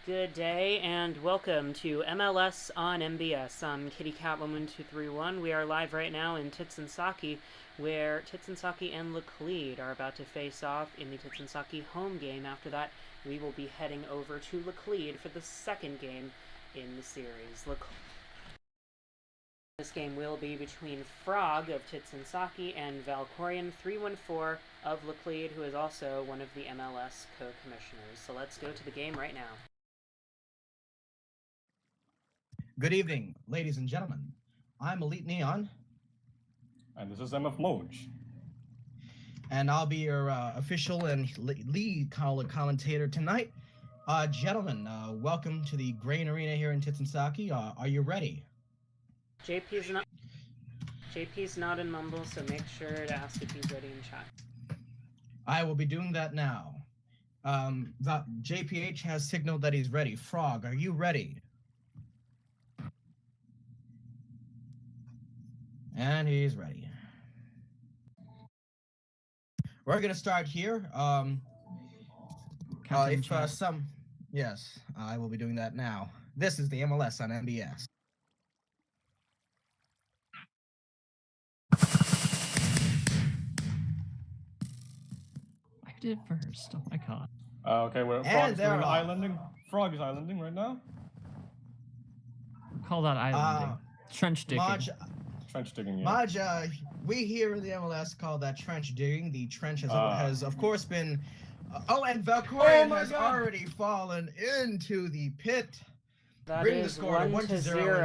Good day and welcome to MLS on MBS. I'm Kitty Cat 11231. We are live right now in Titsensaki, where Titsensaki and Lacledic are about to face off in the Titsensaki home game. After that, we will be heading over to Lacledic for the second game in the series. This game will be between Frog of Titsensaki and Valkorian 314 of Lacledic, who is also one of the MLS co-commissioners. So let's go to the game right now. Good evening, ladies and gentlemen. I'm Elite Neon. And this is MF Moj. And I'll be your official and lead commentator tonight. Gentlemen, welcome to the Grain Arena here in Titsensaki. Are you ready? JP's not in Mumble, so make sure to ask if he's ready in chat. I will be doing that now. JPH has signaled that he's ready. Frog, are you ready? And he's ready. We're gonna start here. Yes, I will be doing that now. This is the MLS on MBS. I did first. Oh my god. Okay, we're Frog's doing islanding. Frog is islanding right now. Call that islanding. Trench digging. Trench digging, yeah. Maj, we here in the MLS call that trench digging. The trench has of course been... and Valkorian has already fallen into the pit. That Bring the is score to 1-0 in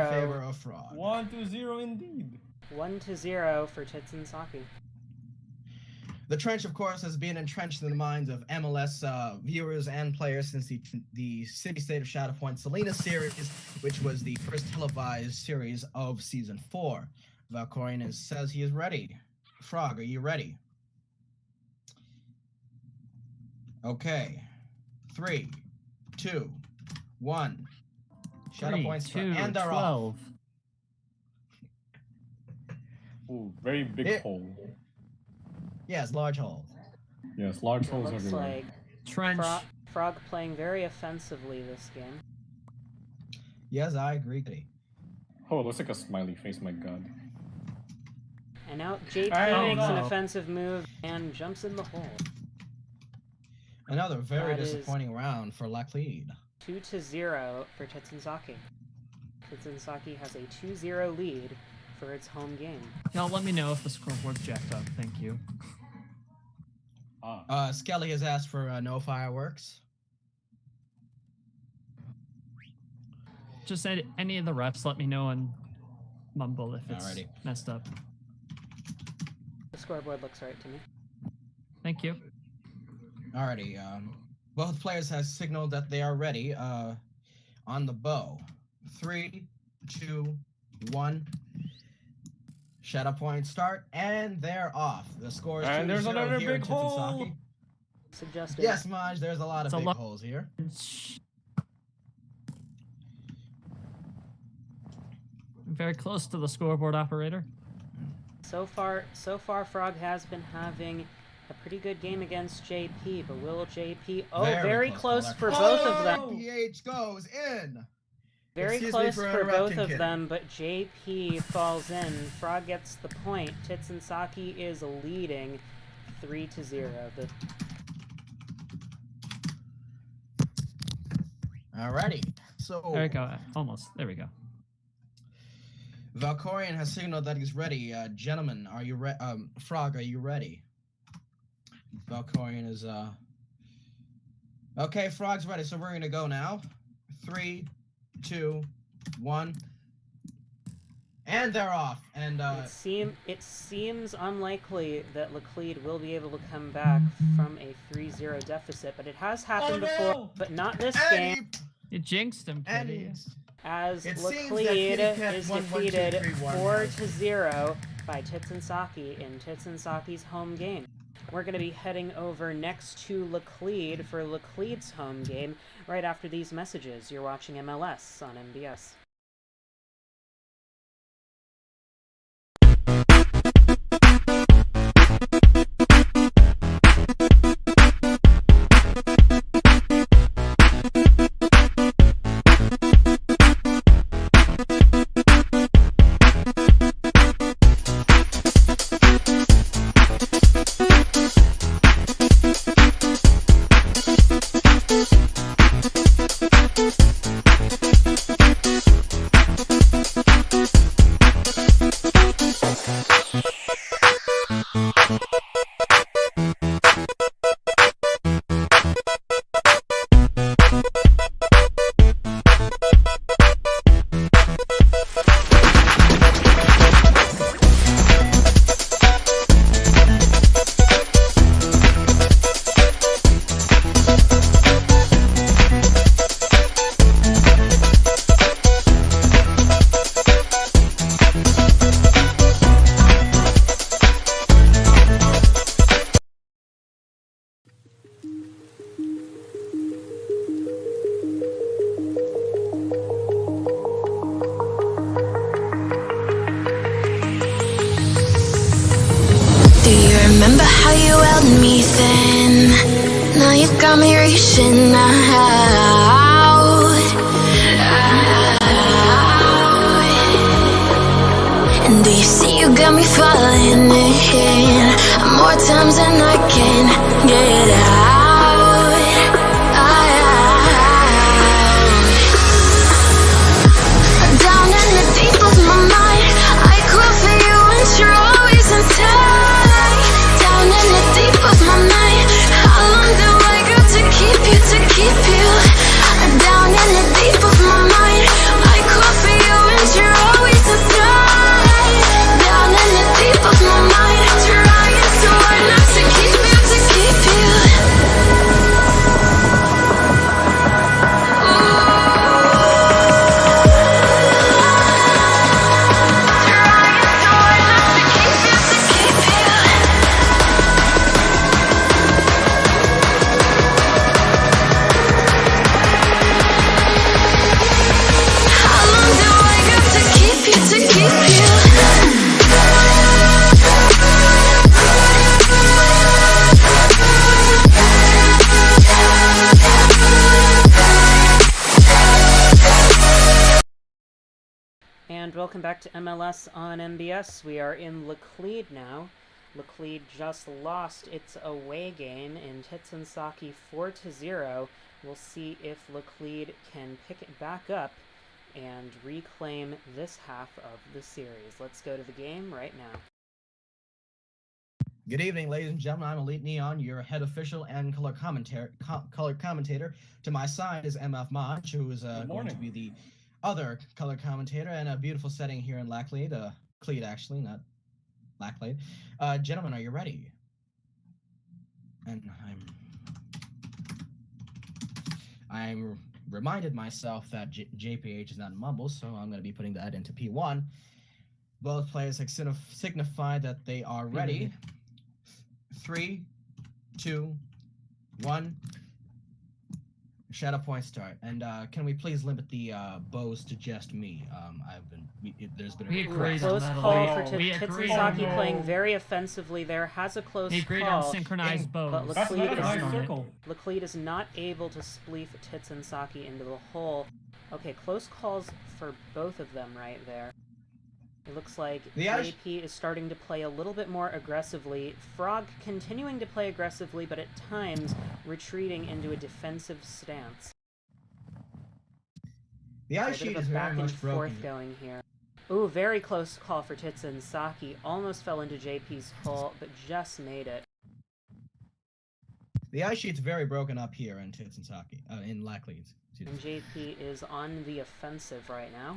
favor of Frog. 1-0 indeed. 1-0 for Titsensaki. The trench, of course, has been entrenched in the minds of MLS viewers and players since the City-State of Shadow Point Salinas series, which was the first televised series of Season 4. Valkorian says he is ready. Frog, are you ready? Okay. 3, 2, 1. Shadow Point's and they're 12. Ooh, very big hole. Yes, large hole. Yes, large holes Looks everywhere. like Trench. Frog playing very offensively this game. Yes, I agree. Oh, it looks like a smiley face, my god. And now JP makes an offensive move and jumps in the hole. Another very disappointing round for Lacledic. 2-0 for Titsensaki. Titsensaki has a 2-0 lead for its home game. Y'all let me know if the scoreboard's jacked up. Thank you. Skelly has asked for no fireworks. Just any of the refs, let me know on Mumble if it's messed up. The scoreboard looks right to me. Thank you. Alrighty, both players have signaled that they are ready on the bow. 3, 2, 1. Shadow Point start, and they're off. The score is 2-0 and there's another here big in hole. Titsensaki. Suggested. Yes, Maj, there's a lot of big holes here. Very close to the scoreboard operator. So far, Frog has been having a pretty good game against JP, but will JP... Oh, very close for both of them. PH goes in. Very close for both of them, but JP falls in. Frog gets the point. Titsensaki is leading 3-0. Alrighty. So there we go. Almost. There we go. Valkorian has signaled that he's ready. Gentlemen, are you ready? Frog, are you ready? Valkorian is Okay, Frog's ready, so we're gonna go now. 3, 2, 1. And they're off. And it seems unlikely that Lacledic will be able to come back from a 3-0 deficit, but it has happened before, but not this game. You jinxed him, Kitty. As Lacledic is defeated 4-0 by Titsensaki in Titsensaki's home game. We're going to be heading over next to Lacledic for Lacledic's home game right after these messages. You're watching MLS on MBS. within. Now you got me reaching out. And do you see you got me falling in more times than I can get out. Down in the deep of my mind, I call for you and you're always inside. Down in the deep of my mind, how long do I got to keep you, to keep you? Down in the deep of my mind, I call for you and you're always inside. Down in the deep of my mind, trying so hard not to keep you, to keep you. And welcome back to MLS on MBS. We are in Lacledic now. Lacledic just lost its away game in Titsensaki 4-0. We'll see if Lacledic can pick it back up and reclaim this half of the series. Let's go to the game right now. Good evening, ladies and gentlemen. I'm Elite Neon, your head official and color commentator. To my side is MF Maj, who is going to be the other color commentator, and a beautiful setting here in Lacledic. Cleed, actually, not Lacledic. Gentlemen, are you ready? And I'm reminded myself that JPH is not Mumble, so I'm going to be putting that into P1. Both players have signified that they are ready. 3, 2, 1. Shadow point start. And can we please limit the bows to just me? There's been a close call for Titsensaki playing very offensively there. Has a close call. Synchronized bows. But Lacledic is not able to spleef Titsensaki into the hole. Okay, close calls for both of them right there. It looks like JP is starting to play a little bit more aggressively. Frog continuing to play aggressively, but at times retreating into a defensive stance. The ice sheet is very much broken. Forth going here. Ooh, very close call for Titsensaki. Almost fell into JP's hole, but just made it. The ice sheet's very broken up here in Titsensaki, in Lacledic. And JP is on the offensive right now.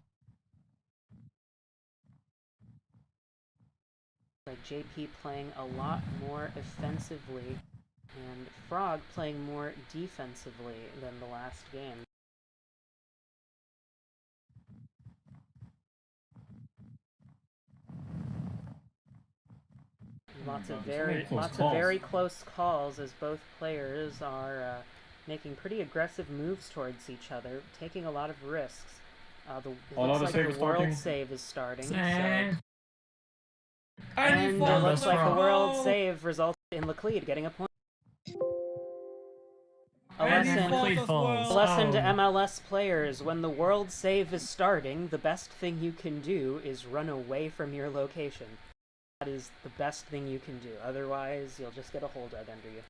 Like JP playing a lot more offensively, and Frog playing more defensively than the last game. Lots of very close calls as both players are making pretty aggressive moves towards each other, taking a lot of risks. Looks like the world save is starting. So. And it looks like the world save resulted in Lacledic getting a point. A lesson to MLS players: when the world save is starting, the best thing you can do is run away from your location. That is the best thing you can do. Otherwise, you'll just get a hole dug under you.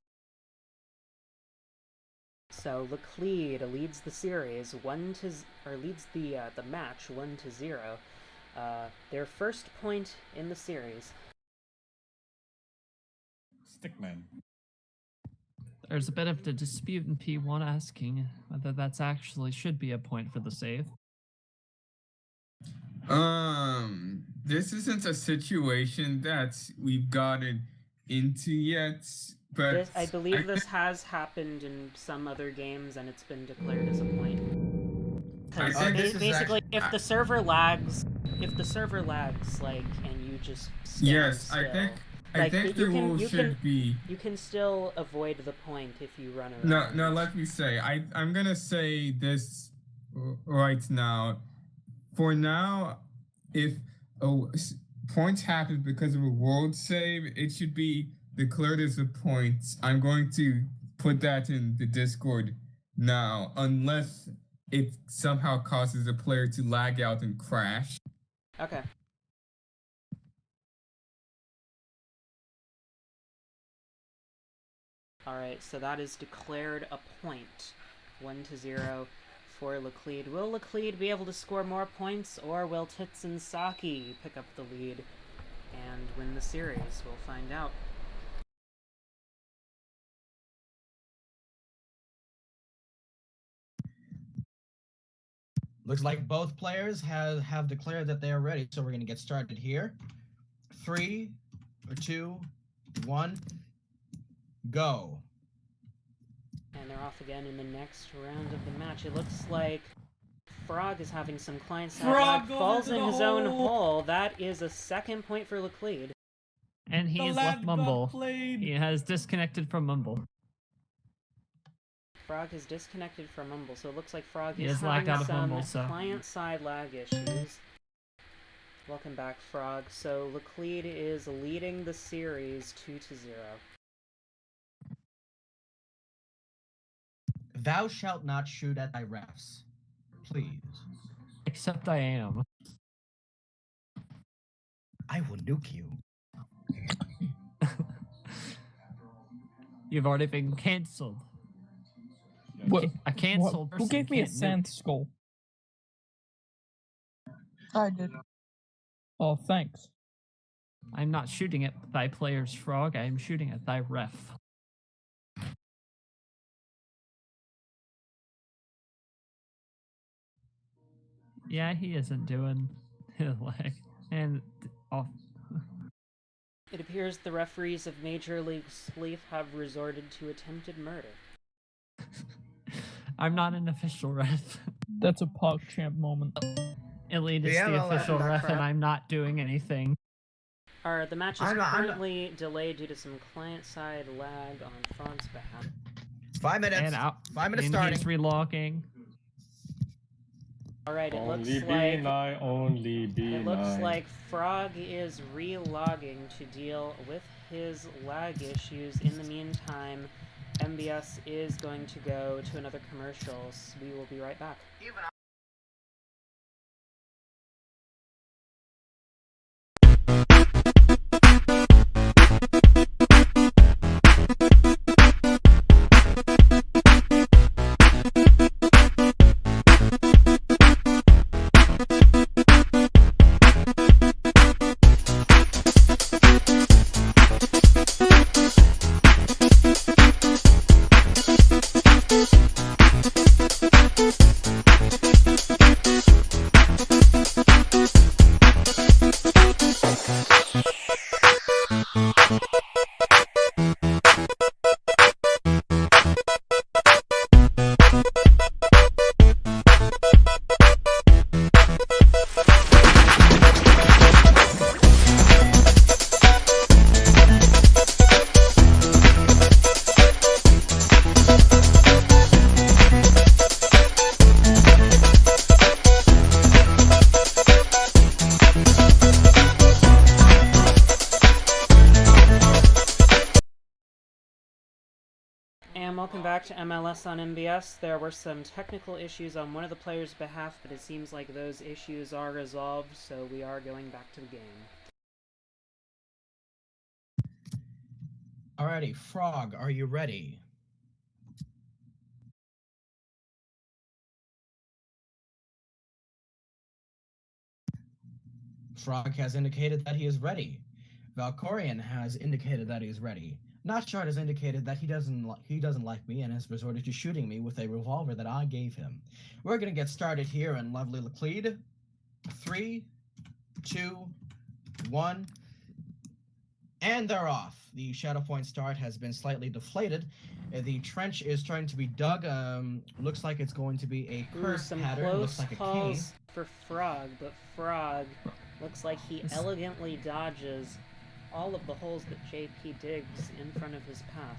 So Lacledic leads the series leads the match 1-0. Their first point in the series. Stickman. There's a bit of the dispute in P1 asking whether that's actually should be a point for the save. This isn't a situation that we've gotten into yet, but I believe this has happened in some other games, and it's been declared as a point. Because basically, if the server lags, like, and you just stand still, I think the rule should be. You can still avoid the point if you run around. No. Let me say. I'm gonna say this right now. For now, if points happen because of a world save, it should be declared as a point. I'm going to put that in the Discord now, unless it somehow causes a player to lag out and crash. Okay. Alright, so that is declared a point. 1-0 for Lacledic. Will Lacledic be able to score more points, or will Titsensaki pick up the lead and win the series? We'll find out. Looks like both players have declared that they are ready, so we're going to get started here. 3, 2, 1, go. And they're off again in the next round of the match. It looks like Frog is having some client-side lag, falls in his own hole. That is a second point for Lacledic. And he has left Mumble. He has disconnected from Mumble. Frog has disconnected from Mumble, so it looks like Frog He is has lagged having out of some Mumble, so. client-side lag issues. Welcome back, Frog. So Lacledic is leading the series 2-0. Thou shalt not shoot at thy refs. Please. Except I am. I will nuke you. You've already been cancelled. What? A cancelled person Who gave me a can't sand nuke. skull? I did. Oh, thanks. I'm not shooting at thy player's Frog, I am shooting at thy ref. Yeah, he isn't doing his leg. And off. It appears the referees of Major League Spleef have resorted to attempted murder. I'm not an official ref. That's a PogChamp moment. Elite is Yeah, the well, official ref, crap. and I'm not doing anything. The match is I'm not- currently delayed due to some client-side lag on Frog's behalf. 5 minutes. And out. 5 minutes And starting. he's relogging. Alright, it looks Only be like... nice, only be It looks nice. like Frog is re-logging to deal with his lag issues. In the meantime, MBS is going to go to another commercial. So we will be right back. And welcome back to MLS on MBS. There were some technical issues on one of the players' behalf, but it seems like those issues are resolved, so we are going back to the game. Alrighty, Frog, are you ready? Frog has indicated that he is ready. Valkorian has indicated that he is ready. Notchart has indicated that he doesn't like me and has resorted to shooting me with a revolver that I gave him. We're gonna get started here in lovely Lacledic. 3, 2, 1, and they're off. The shadow point start has been slightly deflated. The trench is trying to be dug. Looks like it's going to be a curve Some pattern. close Looks like a cave. calls for Frog, but Frog looks like he elegantly dodges all of the holes that JP digs in front of his path.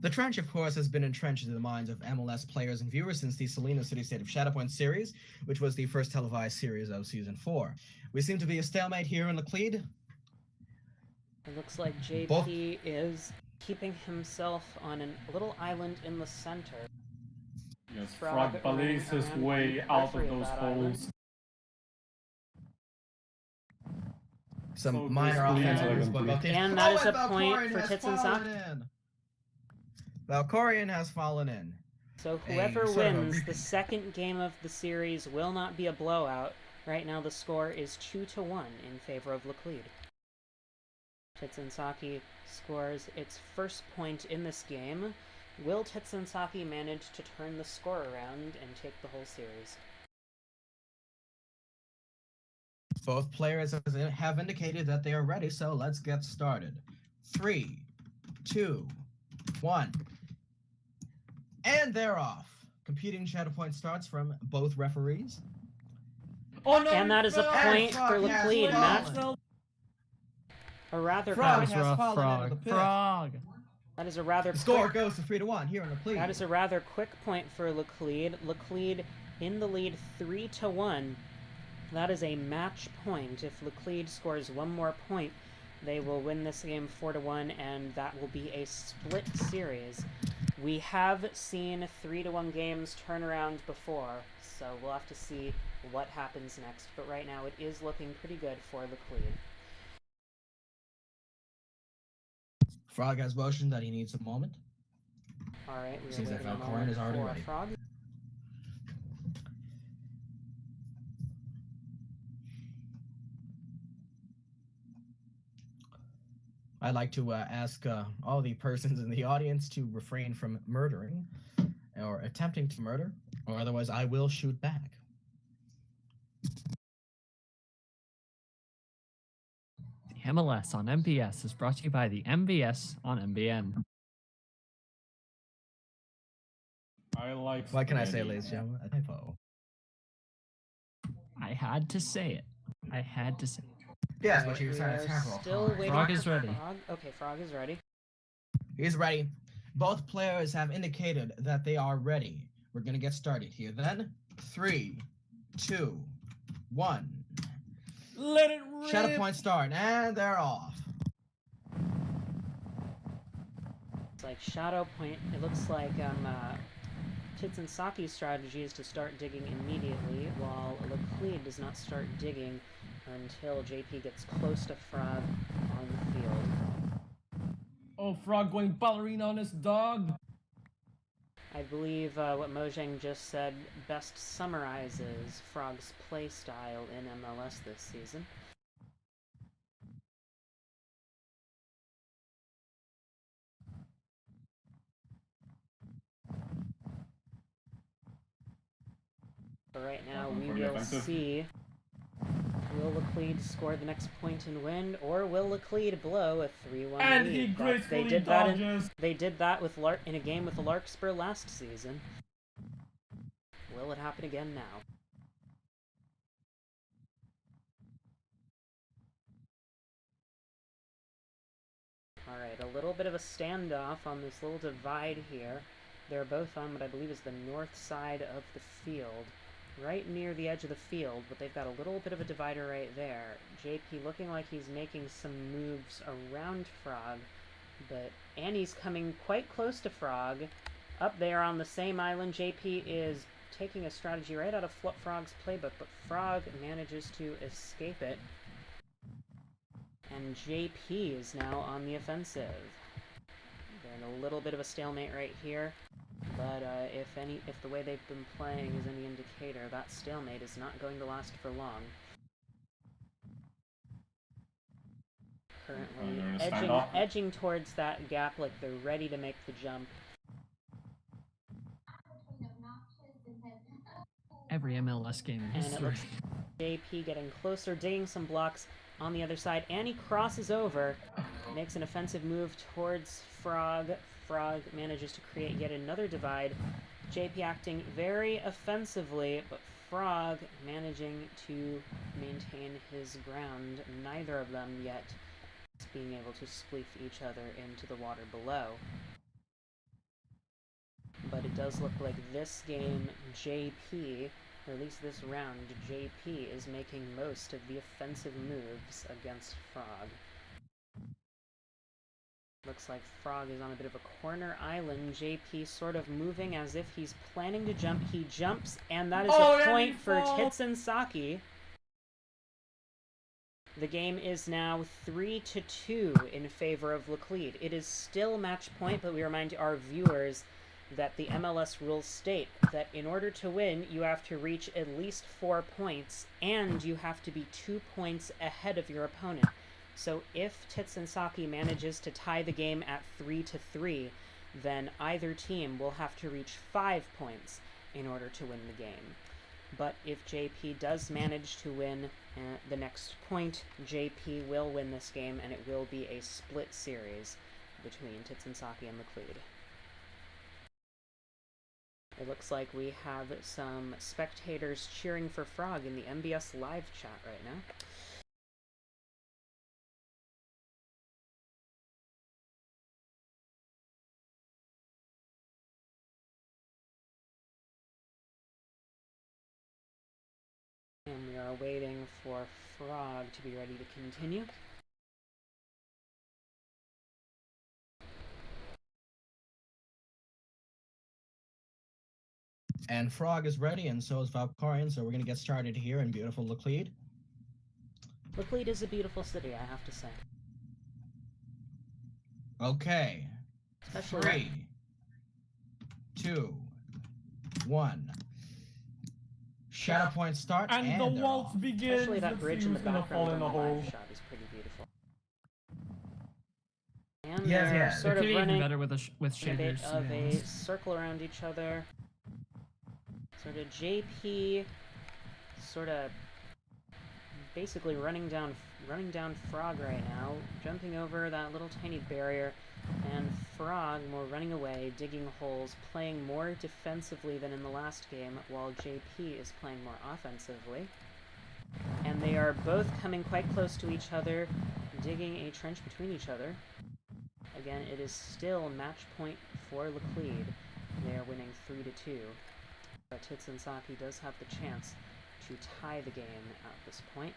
The trench, of course, has been entrenched in the minds of MLS players and viewers since the Salina City State of Shadowpoint series, which was the first televised series of Season 4. We seem to be a stalemate here in Lacledic. It looks like JP is keeping himself on a little island in the center. Yes, Frog Frog believes his running around way the out periphery of of those that holes. Some So minor gracefully, offensive moves, elegantly. but both teams. And that is and a point Valkorian for has fallen Titsensaki. in. Valkorian has fallen in. So whoever sort of a wins the repeat. second game of the series will not be a blowout. Right now the score is 2-1 in favor of Laclede. Titsensaki scores its first point in this game. Will Titsensaki manage to turn the score around and take the whole series? Both players have indicated that they are ready, so let's get started. 3, 2, 1. And they're off. Competing shadow point starts from both referees. Oh no! And that is a point for Frog has Laclede, Matt. fallen. A rather Frog quick, has rough, fallen Frog. into the pit. Frog. that is a rather The score quick, goes to 3-1 here in Laclede. that is a rather quick point for Laclede. Laclede in the lead 3-1. That is a match point. If Laclede scores one more point, they will win this game 4-1, and that will be a split series. We have seen 3-1 games turn around before, so we'll have to see what happens next. But right now, it is looking pretty good for Laclede. Frog has motioned that he needs a moment. All right, we are Seems that waiting a Valkorian moment is already for ready. Frog. I'd like to ask all the persons in the audience to refrain from murdering or attempting to murder, or otherwise I will shoot back. The MLS on MBS is brought to you by the MBS on MBN. I like. What can I say, spaghetti. ladies and gentlemen? A typo. I had to say it. I had to say it. Yes, All but right, he was we trying to are tackle. still waiting Frog for is ready. Frog. Okay, Frog is ready. He's ready. Both players have indicated that they are ready. We're gonna get started here then. 3, 2, 1. Let it rip. Shadow point start, and they're off. It's like Shadow Point. It looks like Titsensaki's strategy is to start digging immediately, while Laclede does not start digging until JP gets close to Frog on the field. Oh, Frog going ballerina on his dog. I believe what Mojang just said best summarizes Frog's playstyle in MLS this season. But right now, we Very will offensive. see, will Laclede score the next point and win, or will Laclede blow a 3-1 And lead? he gracefully They did that dodges. they did that with in a game with the Larkspur last season. Will it happen again now? Alright, a little bit of a standoff on this little divide here. They're both on what I believe is the north side of the field, right near the edge of the field, but they've got a little bit of a divider right there. JP looking like he's making some moves around Frog, but Annie's coming quite close to Frog. Up there on the same island, JP is taking a strategy right out of Frog's playbook, but Frog manages to escape it. And JP is now on the offensive. They're in a little bit of a stalemate right here, but if the way they've been playing is any indicator, that stalemate is not going to last for long. Currently edging towards that gap like they're ready to make the jump. Every MLS game in And it history. looks JP getting closer, digging some blocks on the other side. Annie crosses over, makes an offensive move towards Frog. Frog manages to create yet another divide. JP acting very offensively, but Frog managing to maintain his ground. Neither of them yet being able to spleef each other into the water below. But it does look like this game, JP, or at least this round, JP is making most of the offensive moves against Frog. Looks like Frog is on a bit of a corner island. JP sort of moving as if he's planning to jump. He jumps, and that is a point for Titsensaki. The game is now 3-2 in favor of Laclede. It is still match point, but we remind our viewers that the MLS rules state that in order to win, you have to reach at least 4 points, and you have to be 2 points ahead of your opponent. So if Titsensaki manages to tie the game at 3-3, then either team will have to reach 5 points in order to win the game. But if JP does manage to win the next point, JP will win this game, and it will be a split series between Titsensaki and Laclede. It looks like we have some spectators cheering for Frog in the MBS live chat right now. And we are waiting for Frog to be ready to continue. And Frog is ready, and so is Valkorian, so we're going to get started here in beautiful Laclede. Laclede is a beautiful city, I have to say. Okay. Especially 3, 2, 1. Shadow point start, And the waltz begins. Especially that Let's bridge see in the who's gonna background fall on in the the hole. live shot is pretty beautiful. And Yeah, they're yeah. sort It could of be running even better with with a bit shaders. to of be a honest. circle around each other. Sort of JP, sort of basically running down Frog right now, jumping over that little tiny barrier, and Frog more running away, digging holes, playing more defensively than in the last game, while JP is playing more offensively. And they are both coming quite close to each other, digging a trench between each other. Again, it is still match point for Laclede. They are winning 3-2. But Titsensaki does have the chance to tie the game at this point.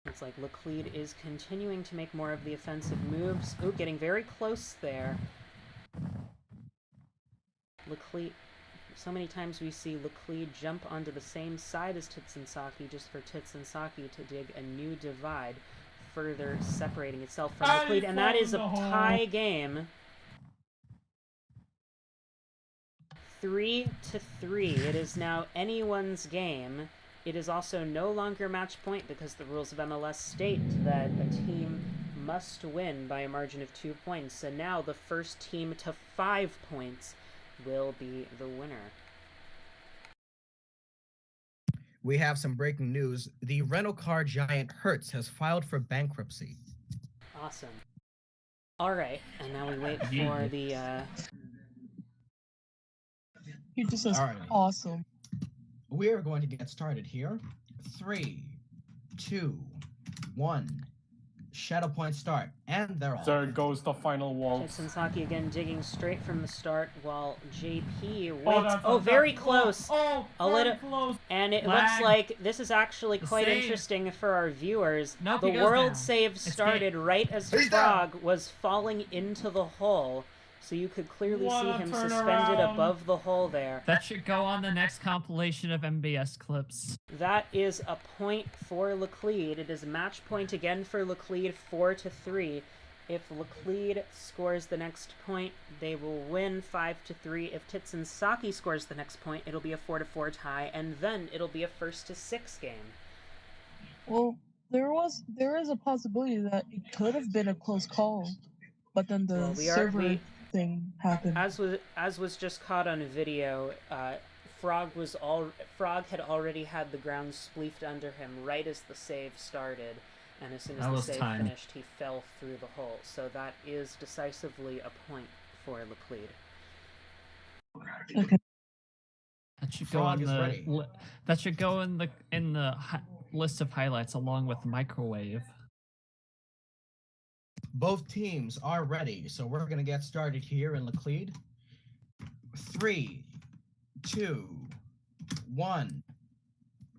Looks like Laclede is continuing to make more of the offensive moves. Ooh, getting very close there. Laclede, so many times we see Laclede jump onto the same side as Titsensaki just for Titsensaki to dig a new divide, further separating itself from Laclede, and that is a tie game. 3-3. It is now anyone's game. It is also no longer match point because the rules of MLS state that a team must win by a margin of 2 points, and now the first team to 5 points will be the winner. We have some breaking news. The rental car giant Hertz has filed for bankruptcy. Awesome. Alright, and now we wait for the, He just says, Alright. awesome. We are going to get started here. 3, 2, 1. Shadow point start, and they're off. There goes the final waltz. Titsensaki again digging straight from the start while JP waits. that's Oh, very that's- close! Oh, A little- very close. And it Lag. looks like this is actually The quite save. interesting for our viewers. Nope, The he goes world down. save It's started right as He's Frog was falling into the hole, so you could clearly What see a him suspended turnaround. above the hole there. That should go on the next compilation of MBS clips. That is a point for Laclede. It is match point again for Laclede, 4-3. If Laclede scores the next point, they will win 5-3. If Titsensaki scores the next point, it'll be a 4-4 tie, and then it'll be a 1-6 game. Well, there is a possibility that it could have been a close call, but then the Well, server thing happened. As was just caught on video, Frog had already had the ground spleefed under him right as the save started, and as soon as That the was save timed. finished, he fell through the hole. So that is decisively a point for Laclede. Okay. That should go Frog on is the ready. that should go in the list of highlights along with microwave. Both teams are ready, so we're going to get started here in Laclede. 3, 2, 1.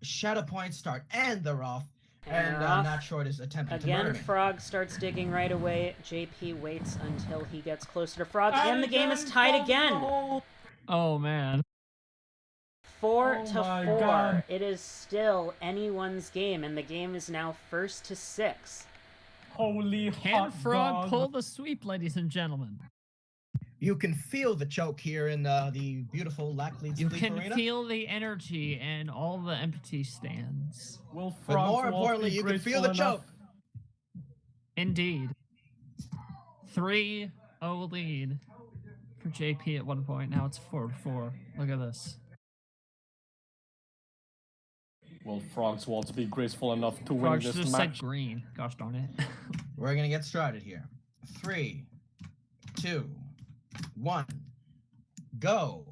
Shadow point start, and they're off. And they're off. Not Short is attempting to murder Again, me. Frog starts digging right away. JP waits until he gets closer to Frog, and the game is tied again. Oh man. 4 to 4. God. It is still anyone's game, and the game is now 1st to 6. Holy Can hot Frog dog. pull the sweep, ladies and gentlemen? You can feel the choke here in the beautiful Lacledic You Sleep can Arena. feel the energy in all the empty stands. Will But Frogs more Waltz importantly, be you can feel the graceful enough? choke. Indeed. 3-0 lead for JP at one point. Now it's 4-4. Look at this. Will Frogs Waltz be graceful enough to win Frog this should have match? said green. Gosh darn it. We're gonna get started here. 3, 2, 1, go.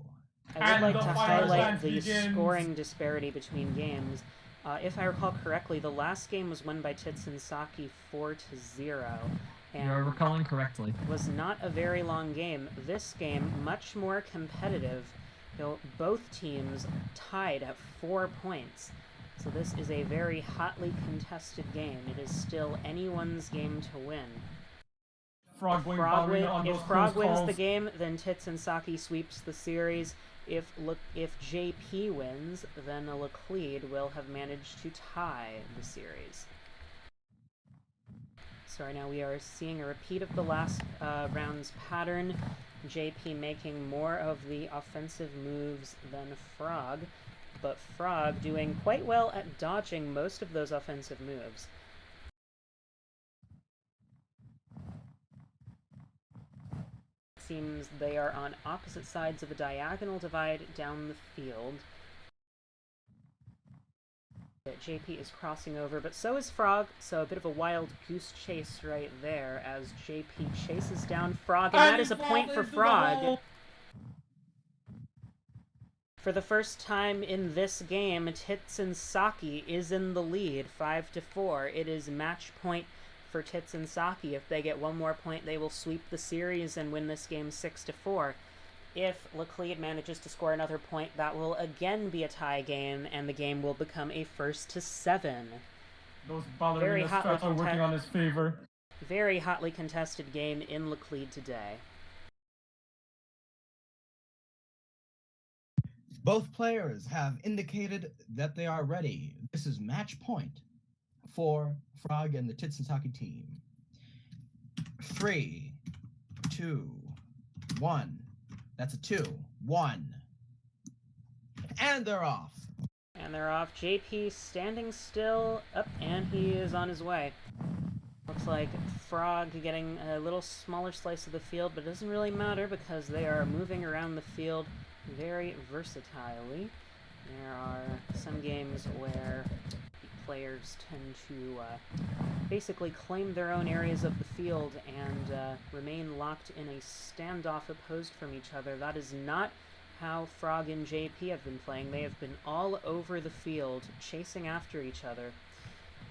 I would And like the to final highlight dance the begins. scoring disparity between games. If I recall correctly, the last game was won by Titsensaki 4-0, You're and recalling correctly. was not a very long game. This game, much more competitive. Both teams tied at 4 points. So this is a very hotly contested game. It is still anyone's game to win. Frog going ballerina on those If Frog close wins calls. the game, then Titsensaki sweeps the series. If JP wins, then Lacledic will have managed to tie the series. So right now we are seeing a repeat of the last round's pattern. JP making more of the offensive moves than Frog, but Frog doing quite well at dodging most of those offensive moves. Seems they are on opposite sides of a diagonal divide down the field. JP is crossing over, but so is Frog, so a bit of a wild goose chase right there as JP chases down Frog, and that is a point for Frog. For the first time in this game, Titsensaki is in the lead, 5-4. It is match point for Titsensaki. If they get one more point, they will sweep the series and win this game 6-4. If Lacledic manages to score another point, that will again be a tie game, and the game will become a 1-7. Those ballerina strats are working on his favor. Very hotly contested game in Lacledic today. Both players have indicated that they are ready. This is match point for Frog and the Titsensaki team. 3, 2, 1. That's a 2, 1. And they're off. And they're off. JP standing still, up, and he is on his way. Looks like Frog getting a little smaller slice of the field, but it doesn't really matter because they are moving around the field very versatilely. There are some games where players tend to basically claim their own areas of the field and remain locked in a standoff opposed from each other. That is not how Frog and JP have been playing. They have been all over the field, chasing after each other.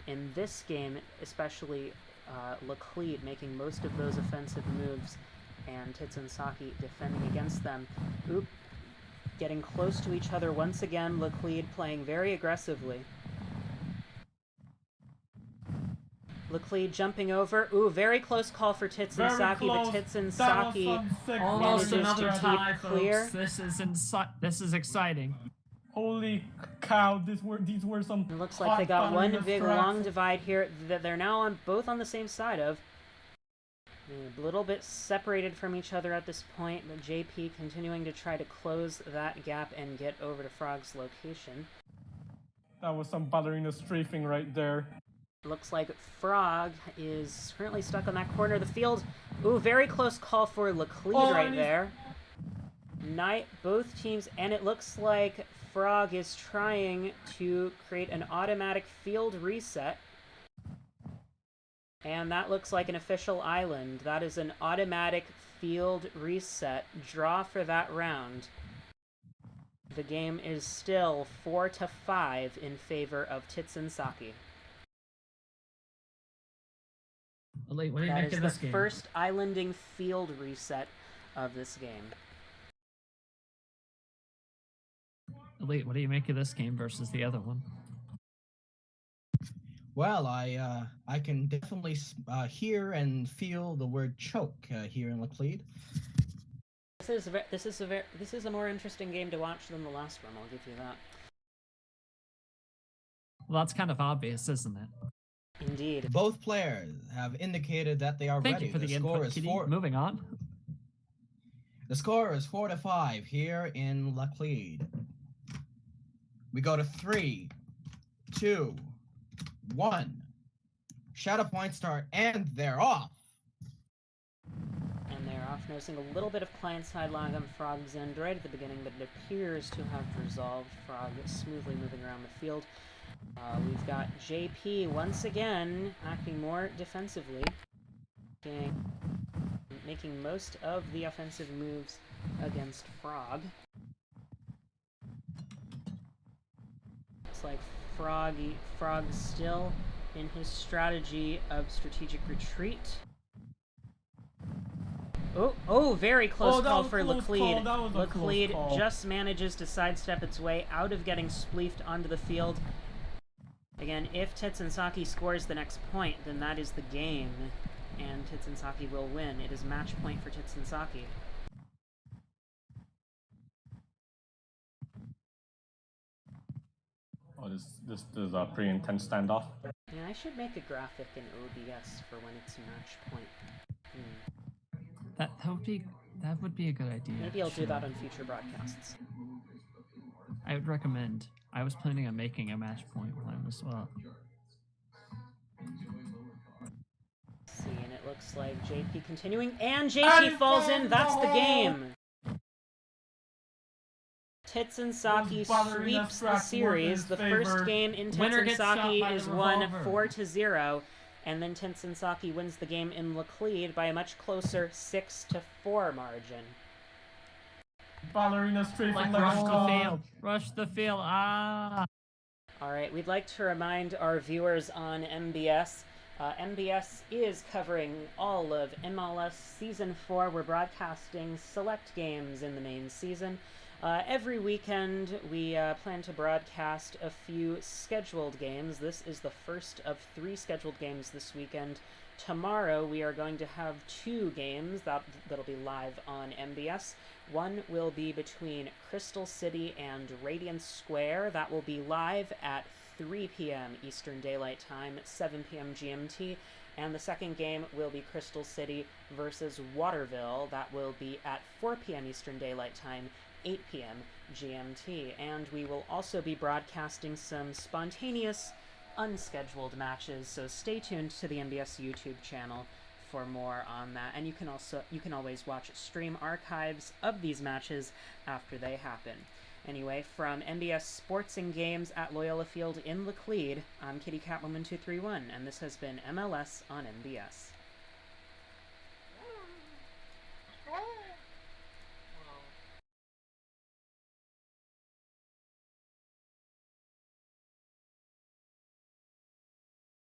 In this game, especially Lacledic making most of those offensive moves, and Titsensaki defending against them. Getting close to each other once again, Lacledic playing very aggressively. Lacledic jumping over. Very close call for Titsensaki, but Titsensaki Almost manages another to tie, keep clear. folks. This is exciting. Holy cow, these were some It looks like they got one ballerina big strats. long divide here that they're now both on the same side of. A little bit separated from each other at this point, but JP continuing to try to close that gap and get over to Frog's location. That was some ballerina strafing right there. Looks like Frog is currently stuck on that corner of the field. Very close call for Lacledic right there. Both teams, and it looks like Frog is trying to create an automatic field reset. And that looks like an official island. That is an automatic field reset. Draw for that round. The game is still 4-5 in favor of Titsensaki. Elite, what do you That make is of the this game? first islanding field reset of this game. Elite, what do you make of this game versus the other one? Well, I can definitely hear and feel the word choke here in Laclede. This is a more interesting game to watch than the last one. I'll give you that. Well, that's kind of obvious, isn't it? Indeed. Both players have indicated that they are Thank ready. you for the score input, is Kitty. 4. Moving on. The score is 4-5 here in Laclede. We go to 3, 2, 1. Shadow point start, and they're off. And they're off, noticing a little bit of client-side lag on Frog's end right at the beginning, but it appears to have resolved. Frog smoothly moving around the field. We've got JP once again acting more defensively, making most of the offensive moves against Frog. Looks like Frog's still in his strategy of strategic retreat. Oh, very close call for Laclede. Laclede just manages to sidestep its way out of getting spleefed onto the field. Again, if Titsensaki scores the next point, then that is the game, and Titsensaki will win. It is match point for Titsensaki. Oh, this is a pretty intense standoff. Yeah, I should make a graphic in OBS for when it's match point. That would be a good idea. Maybe I'll do that on future broadcasts. I would recommend. I was planning on making a match point plan as well. See, and it looks like JP continuing, and JP falls in. That's the game. Titsensaki sweeps the series. The first game in Titsensaki is won 4-0, and then Titsensaki wins the game in Laclede by a much closer 6-4 margin. Ballerina straight from the Rush the field. Rush the field. Ah. All right, we'd like to remind our viewers on MBS. MBS is covering all of MLS Season 4. We're broadcasting select games in the main season. Every weekend, we plan to broadcast a few scheduled games. This is the first of 3 scheduled games this weekend. Tomorrow, we are going to have 2 games that'll be live on MBS. One will be between Crystal City and Radiance Square. That will be live at 3 p.m. Eastern Daylight Time, 7 p.m. GMT. And the second game will be Crystal City versus Waterville. That will be at 4 p.m. Eastern Daylight Time, 8 p.m. GMT. And we will also be broadcasting some spontaneous, unscheduled matches, so stay tuned to the MBS YouTube channel for more on that. And you can always watch stream archives of these matches after they happen. Anyway, from MBS Sports and Games at Loyola Field in Laclede, I'm Kitty Catwoman 231, and this has been MLS on MBS.